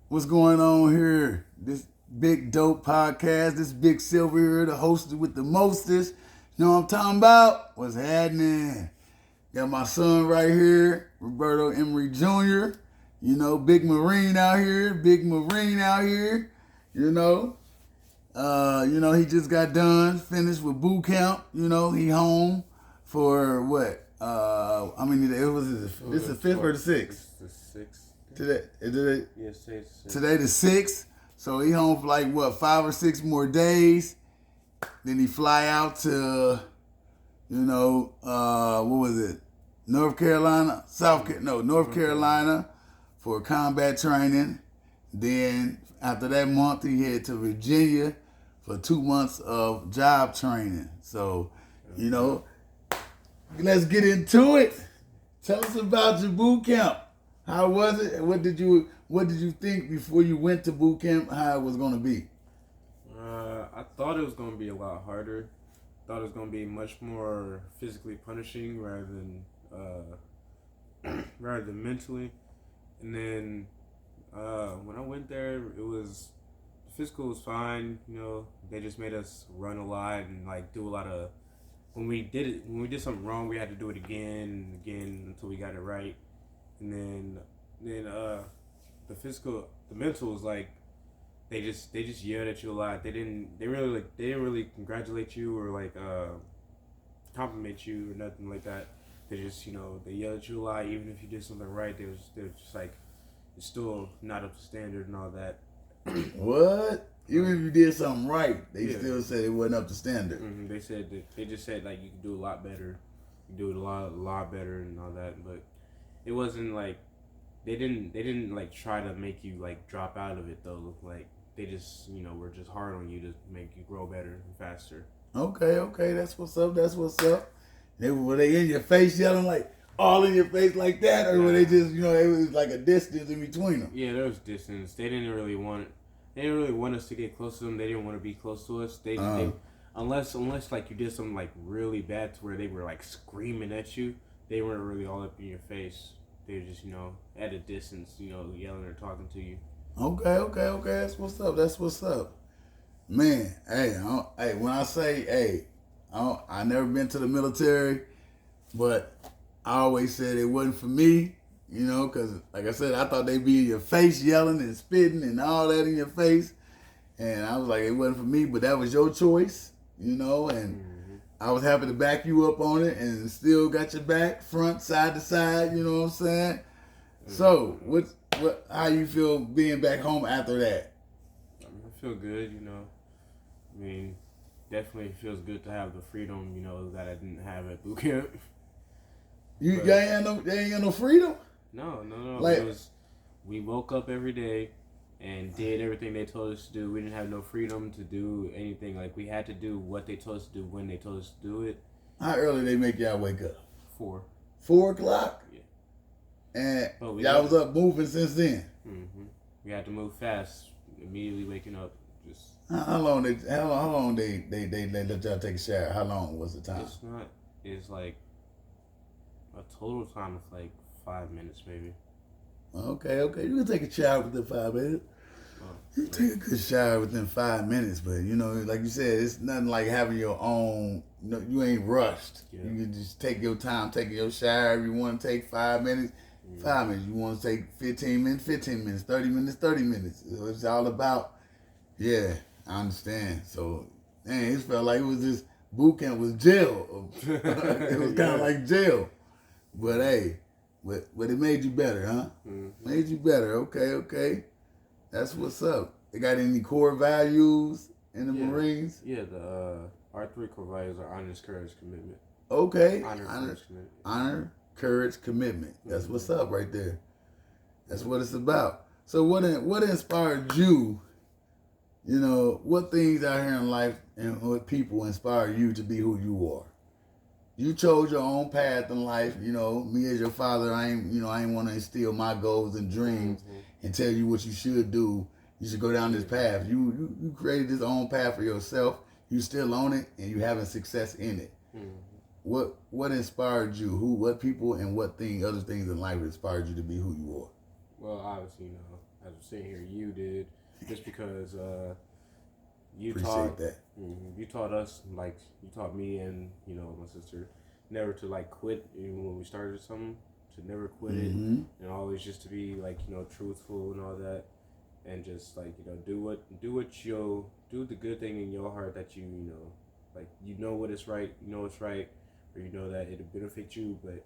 What's going on here? This Big Dope podcast. This Big Silver here, the hostess with the mostest. You know what I'm talking about? What's happening? Got my son right here, Roberto Emery Jr. You know, big Marine out here. Big Marine out here. You know. He just got done, finished with boot camp. You know, he home for what? How many days? This is the fifth or the sixth? It's the sixth. Today, Yes, today the sixth. So he home for like what, 5 or 6 more days. Then he fly out to, what was it? North Carolina for combat training. Then after that month, he head to Virginia for 2 months of job training. So, let's get into it. Tell us about your boot camp. How was it? What did you think before you went to boot camp? How it was going to be? I thought it was going to be a lot harder. Thought it was going to be much more physically punishing rather than mentally. And then when I went there, the physical was fine. They just made us run a lot and like do a lot of. When we did something wrong, we had to do it again and again until we got it right. And then the mental was like they just yelled at you a lot. They didn't really congratulate you or like compliment you or nothing like that. They just they yelled at you a lot. Even if you did something right, they were just like it's still not up to standard and all that. What? Even if you did something right, they still said it wasn't up to standard. Mm-hmm. They just said like you could do a lot better, you do it a lot better and all that. But it wasn't like they didn't like try to make you like drop out of it though. Like they just were just hard on you to make you grow better and faster. Okay, that's what's up. Were they in your face yelling like all in your face like that, or were they just it was like a distance in between them? Yeah, there was distance. They didn't really want us to get close to them. They didn't want to be close to us. They unless like you did something like really bad to where they were like screaming at you, they weren't really all up in your face. They were just at a distance, yelling or talking to you. Okay. That's what's up. Man, when I say, I never been to the military, but I always said it wasn't for me, because like I said, I thought they'd be in your face yelling and spitting and all that in your face. And I was like, it wasn't for me, but that was your choice, and I was happy to back you up on it and still got your back, front, side to side, you know what I'm saying? So, how you feel being back home after that? I feel good, I mean, definitely feels good to have the freedom, that I didn't have at boot camp. They ain't got no freedom? No. Like, we woke up every day and did everything they told us to do. We didn't have no freedom to do anything. Like, we had to do what they told us to do when they told us to do it. How early they make y'all wake up? 4. 4 o'clock? Yeah. And y'all was up moving since then? Mm-hmm. We had to move fast, immediately waking up. Just How long they let y'all take a shower? How long was the time? It's like a total time of like 5 minutes maybe. Okay. You can take a shower within 5 minutes. You take a good shower within 5 minutes, but like you said, it's nothing like having your own. You ain't rushed. Yeah. You can just take your time, taking your shower. If you want to take 5 minutes, 5 minutes. You want to take 15 minutes, 15 minutes, 30 minutes, 30 minutes. It's all about. Yeah, I understand. So, man, it felt like it was this boot camp was jail. It was kind of like jail, but hey. But it made you better, huh? Mm-hmm. Made you better. Okay. That's what's up. They got any core values in the Marines? Yeah, our 3 core values are honor, courage, commitment. Okay. Honor, courage, commitment. Honor, courage, commitment. That's what's up right there. That's what it's about. So what inspired you, what things out here in life and what people inspire you to be who you are? You chose your own path in life. Me as your father, I ain't want to instill my goals and dreams and tell you what you should do. You should go down this path. You created this own path for yourself. You still own it, and you having success in it. Mm-hmm. What inspired you? What people and what other things in life inspired you to be who you are? Well, obviously, as I'm sitting here, you did, just because you Appreciate taught that. you taught us, like you taught me and my sister, never to like quit even when we started something, to never quit it, Mm-hmm. and always just to be like truthful and all that, and just like do the good thing in your heart that like what is right, it's right, or that it'll benefit you, but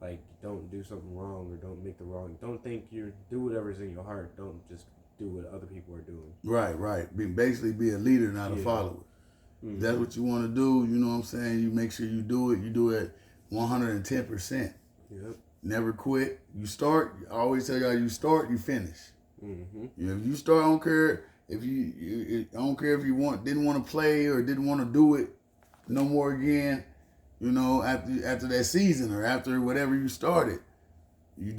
like don't do something wrong or don't make the wrong. Don't think do whatever's in your heart. Don't just do what other people are doing. Right. Basically be a leader, not a Yeah. follower. Mm-hmm. If that's what you want to do, you know what I'm saying? You make sure you do it. You do it 110%. Yep. Never quit. You start. I always tell y'all, you start, you finish. Mm-hmm. If you start, I don't care if I don't care if you didn't want to play or didn't want to do it no more again. After that season or after whatever you started, you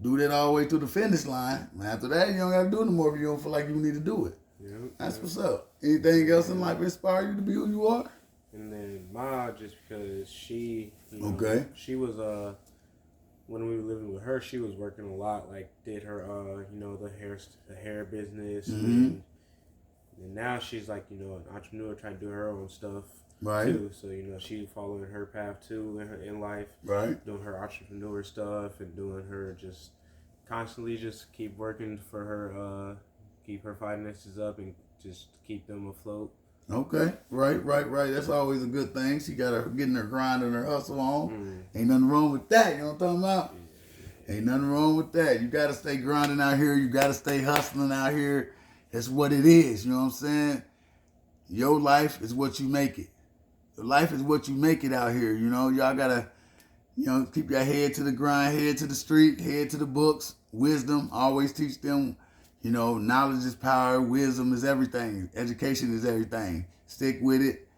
do that all the way to the finish line. And after that, you don't got to do it no more if you don't feel like you need to do it. Yep. That's what's up. Anything else in life inspire you to be who you are? And then Ma, just because she, Okay. she was when we were living with her, she was working a lot. Like did her the hair business, Mm-hmm. and now she's like an entrepreneur trying to do her own stuff. Right. Too. So she's following her path too in life. Right. Doing her entrepreneur stuff and doing her just constantly just keep working for her, keep her finances up and just keep them afloat. Okay. Right. That's always a good thing. She got her getting her grind and her hustle on. Mm. Ain't nothing wrong with that. You know what I'm talking about? Yeah. Ain't nothing wrong with that. You got to stay grinding out here. You got to stay hustling out here. That's what it is. You know what I'm saying? Your life is what you make it. Your life is what you make it out here. Y'all got to, keep your head to the grind, head to the street, head to the books. Wisdom, always teach them, knowledge is power, wisdom is everything. Education is everything. Stick with it.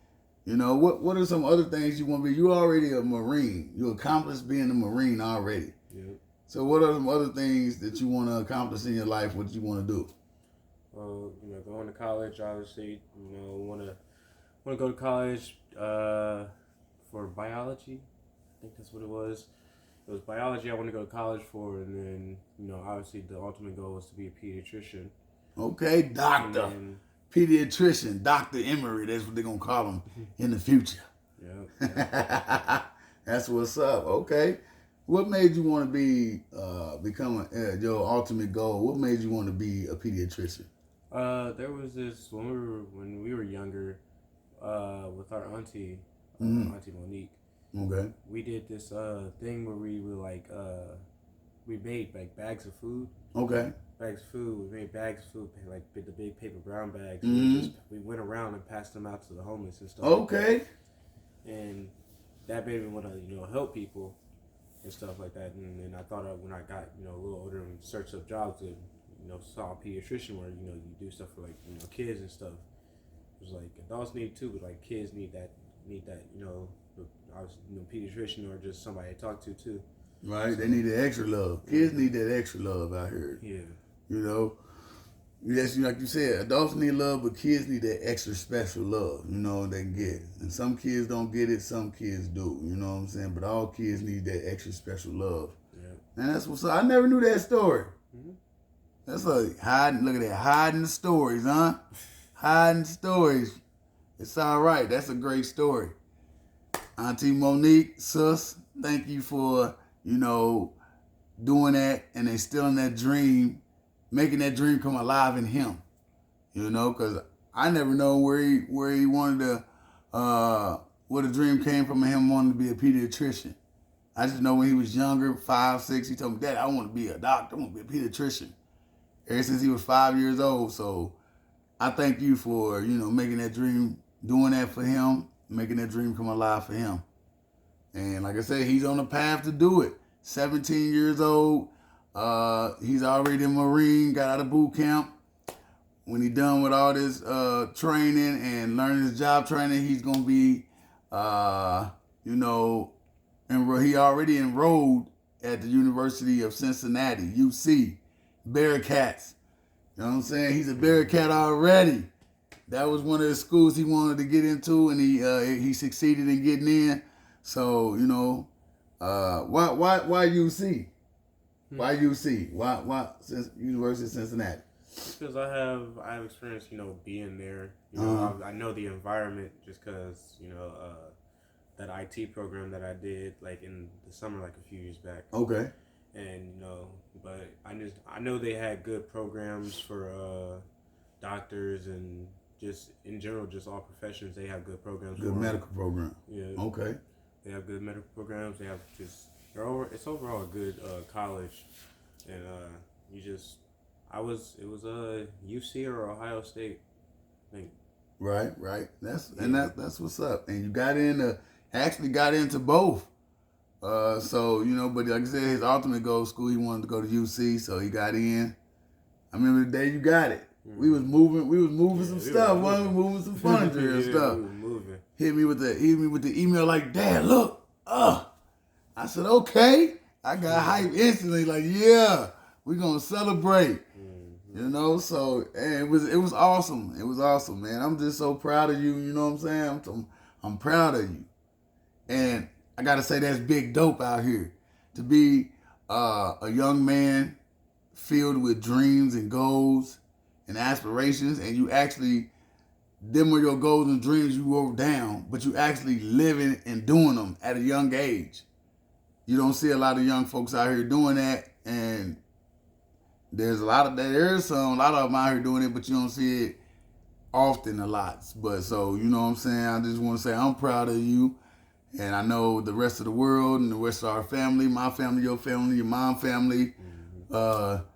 What are some other things you want to be? You already a Marine. You accomplished being a Marine already. Yep. So what are some other things that you want to accomplish in your life? What you want to do? Well, going to college, obviously, want to go to college for biology. I think that's what it was. It was biology I want to go to college for, and then, obviously the ultimate goal was to be a pediatrician. Okay, doctor. Pediatrician, Dr. Emery, that's what they're going to call him in the future. Yeah. That's what's up. Okay. What made you want to become your ultimate goal? What made you want to be a pediatrician? There was this, when we were younger, with our auntie, Auntie Monique. Okay. We did this thing where we were we made like bags of food. Okay. Bags of food. We made bags of food, like the big paper brown bags. Mm-hmm. We went around and passed them out to the homeless and stuff. Okay. Like that. And that made me want to help people and stuff like that. And then I thought when I got a little older and searched up jobs and saw a pediatrician where you do stuff for like kids and stuff. It was like adults need it too, but like kids need that I was pediatrician or just somebody to talk to too. Right, they need the extra love. Kids need that extra love out here. Yeah. Yes, like you said, adults need love, but kids need that extra special love, they can get. And some kids don't get it, some kids do, you know what I'm saying? But all kids need that extra special love. Yeah. And that's what's up. I never knew that story. Mm-hmm. That's like look at that, hiding the stories, huh? Hiding stories. It's all right. That's a great story. Auntie Monique, sis, thank you for, doing that and instilling that dream, making that dream come alive in him. Because I never know where he wanted to, where the dream came from him wanting to be a pediatrician. I just know when he was younger, 5, 6, he told me, Dad, I want to be a doctor. I want to be a pediatrician. Ever since he was 5 years old. So I thank you for, making that dream, doing that for him, making that dream come alive for him. And like I said, he's on the path to do it. 17 years old. He's already a Marine, got out of boot camp. When he's done with all this training and learning his job training, he's going to be, he already enrolled at the University of Cincinnati, UC, Bearcats. You know what I'm saying? He's a Bearcat already. That was one of the schools he wanted to get into, and he succeeded in getting in. So, why UC? Why UC? Why since University of Cincinnati? Because I have experience, being there. I know the environment just because that IT program that I did like in the summer, like a few years back. Okay. And but I know they had good programs for doctors and just in general, just all professions. They have good programs. Good medical program. Yeah. Okay. They have good medical programs. They have it's overall a good college, and it was UC or Ohio State, I think. Right. That's what's up. And you actually got into both. So but like I said, his ultimate goal school, he wanted to go to UC, so he got in. I remember the day you got it. We was moving some stuff. We was moving some furniture and stuff. We were moving. Hit me with the email like, Dad, look, I said, okay. I got hype instantly, like, yeah, we're gonna celebrate. So and it was awesome. It was awesome, man. I'm just so proud of you, you know what I'm saying? I'm proud of you. And I gotta say that's big dope out here. To be a young man filled with dreams and goals and aspirations, and you actually, them were your goals and dreams you wrote down, but you actually living and doing them at a young age. You don't see a lot of young folks out here doing that, and there's a lot of them out here doing it, but you don't see it often a lot. But so, you know what I'm saying? I just want to say I'm proud of you, and I know the rest of the world and the rest of our family, my family, your mom family,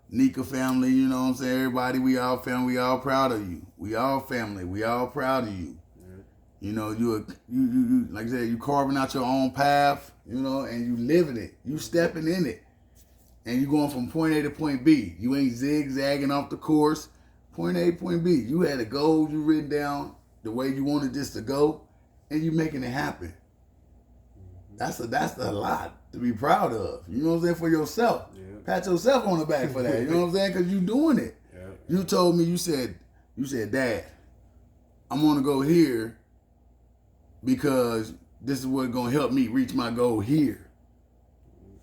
Nika family, you know what I'm saying? Everybody, we all family, we all proud of you. We all family, we all proud of you. You like I said, you carving out your own path, and you living it. You stepping in it. And you going from point A to point B. You ain't zigzagging off the course. Point A, point B. You had a goal you written down the way you wanted this to go, and you making it happen. That's a lot to be proud of. You know what I'm saying? For yourself. Yeah. Pat yourself on the back for that. You know what I'm saying? Because you doing it. Yeah. You told me, you said, Dad, I'm going to go here because this is what's going to help me reach my goal here.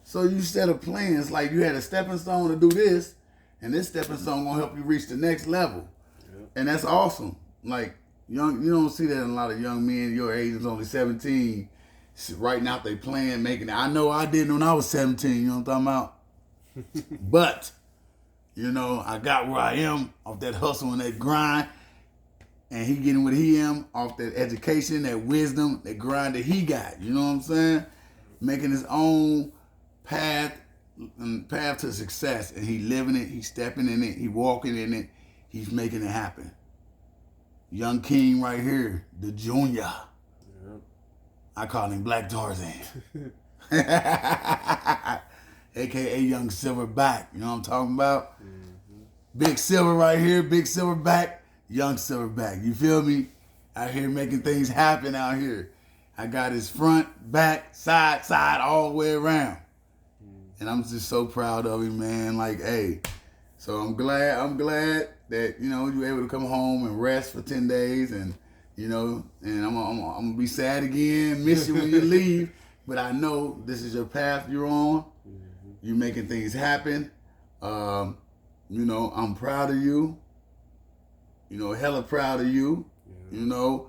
So you set a plan. It's like you had a stepping stone to do this, and this stepping stone going to help you reach the next level. Yeah. And that's awesome. Like, you don't see that in a lot of young men. Your age is only 17. Writing out their plan, making it. I know I didn't when I was 17, you know what I'm talking about? But, I got where I am off that hustle and that grind. And he getting what he am off that education, that wisdom, that grind that he got. You know what I'm saying? Making his own path to success. And he living it, he stepping in it, he walking in it, he's making it happen. Young King right here, the junior. I call him Black Tarzan. AKA Young Silverback. You know what I'm talking about? Mm-hmm. Big Silver right here, Big Silverback, Young Silverback. You feel me? Out here making things happen out here. I got his front, back, side, all the way around. And I'm just so proud of him, man. Like, hey. So I'm glad that, you were able to come home and rest for 10 days and and I'm gonna be sad again, miss you when you leave, but I know this is your path you're on. Mm-hmm. You're making things happen. I'm proud of you. Hella proud of you. Yeah.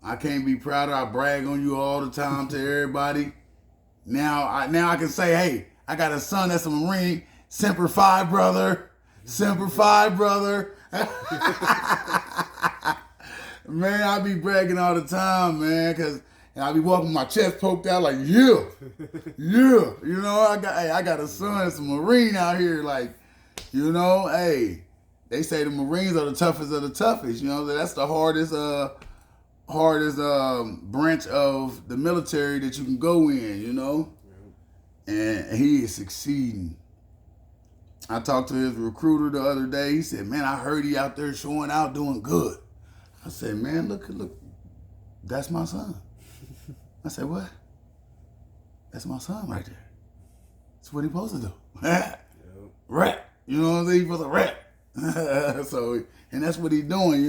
I can't be prouder. I brag on you all the time to everybody. Now I can say, hey, I got a son that's a Marine. Semper Fi, brother. Semper Fi, brother. Man, I be bragging all the time, man, and I be walking with my chest poked out like, yeah. I got a son that's a Marine out here, like, hey, they say the Marines are the toughest of the toughest, that's the hardest branch of the military that you can go in, and he is succeeding. I talked to his recruiter the other day. He said, man, I heard he out there showing out doing good. I said, man, look, that's my son. I said, what? That's my son right there. That's what he's supposed to do. Rap. You know what I'm saying? He's supposed to rap. So, and that's what he's doing,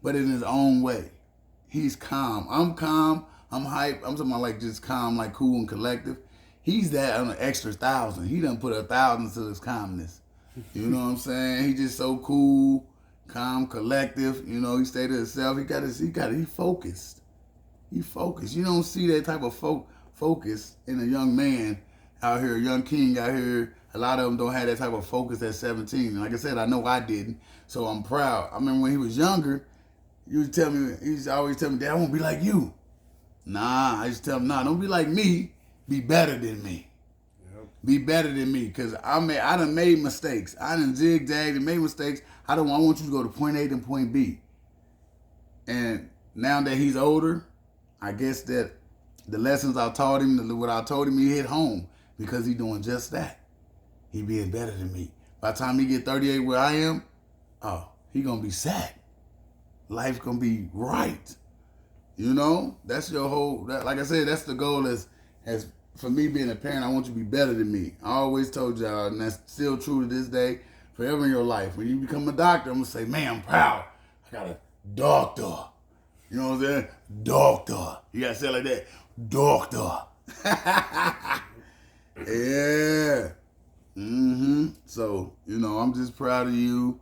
but in his own way. He's calm. I'm calm. I'm hype. I'm talking about like just calm, like cool and collective. He's that on an extra 1,000. He done put 1,000 to his calmness. You know what I'm saying? He just so cool, calm, collective. You know, he stayed to himself. He focused. He focused. You don't see that type of focus in a young man out here, a young king out here. A lot of them don't have that type of focus at 17. And like I said, I know I didn't. So I'm proud. I remember when he was younger, he used to always tell me, Dad, I won't be like you. Nah, I used to tell him, nah, don't be like me. Be better than me. Yep. Be better than me. Because I done made mistakes. I done zigzagged and made mistakes. I want you to go to point A and point B. And now that he's older, I guess that the lessons I taught him, what I told him, he hit home. Because he doing just that. He being better than me. By the time he get 38 where I am, he going to be set. Life going to be right. You know? That's your whole, like I said, that's the goal as for me being a parent, I want you to be better than me. I always told y'all, and that's still true to this day, forever in your life. When you become a doctor, I'm going to say, man, I'm proud. I got a doctor. You know what I'm saying? Doctor. You got to say it like that. Doctor. Yeah. So, you know, I'm just proud of you.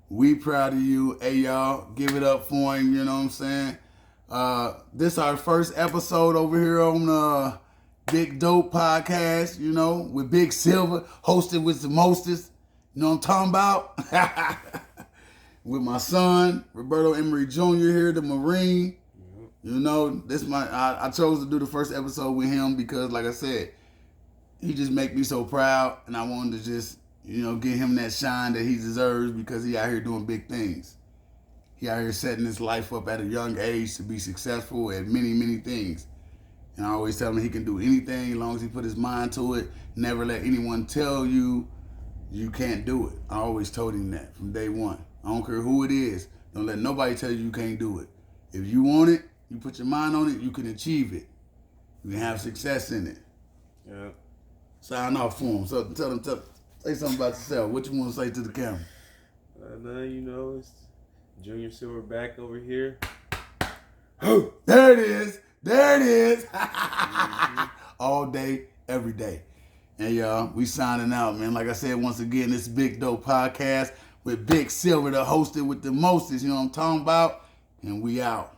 We proud of you. Hey, y'all, give it up for him. You know what I'm saying? This our first episode over here on Big Dope Podcast, you know, with Big Silver, hosted with the mostest. You know what I'm talking about? With my son, Roberto Emery Jr. here, the Marine. You know, I chose to do the first episode with him because, like I said, he just make me so proud, and I wanted to just, you know, give him that shine that he deserves because he out here doing big things. He out here setting his life up at a young age to be successful at many, many things. And I always tell him he can do anything as long as he put his mind to it. Never let anyone tell you you can't do it. I always told him that from day one. I don't care who it is. Don't let nobody tell you can't do it. If you want it, you put your mind on it, you can achieve it. You can have success in it. Yeah. Sign off for him. So say something about yourself. What you want to say to the camera? You know, it's Junior Silverback over here. Oh, there it is. There it is. All day, every day. And y'all, we signing out, man. Like I said, once again, this Big Dope Podcast with Big Silver, the hosted with the mostest. You know what I'm talking about? And we out.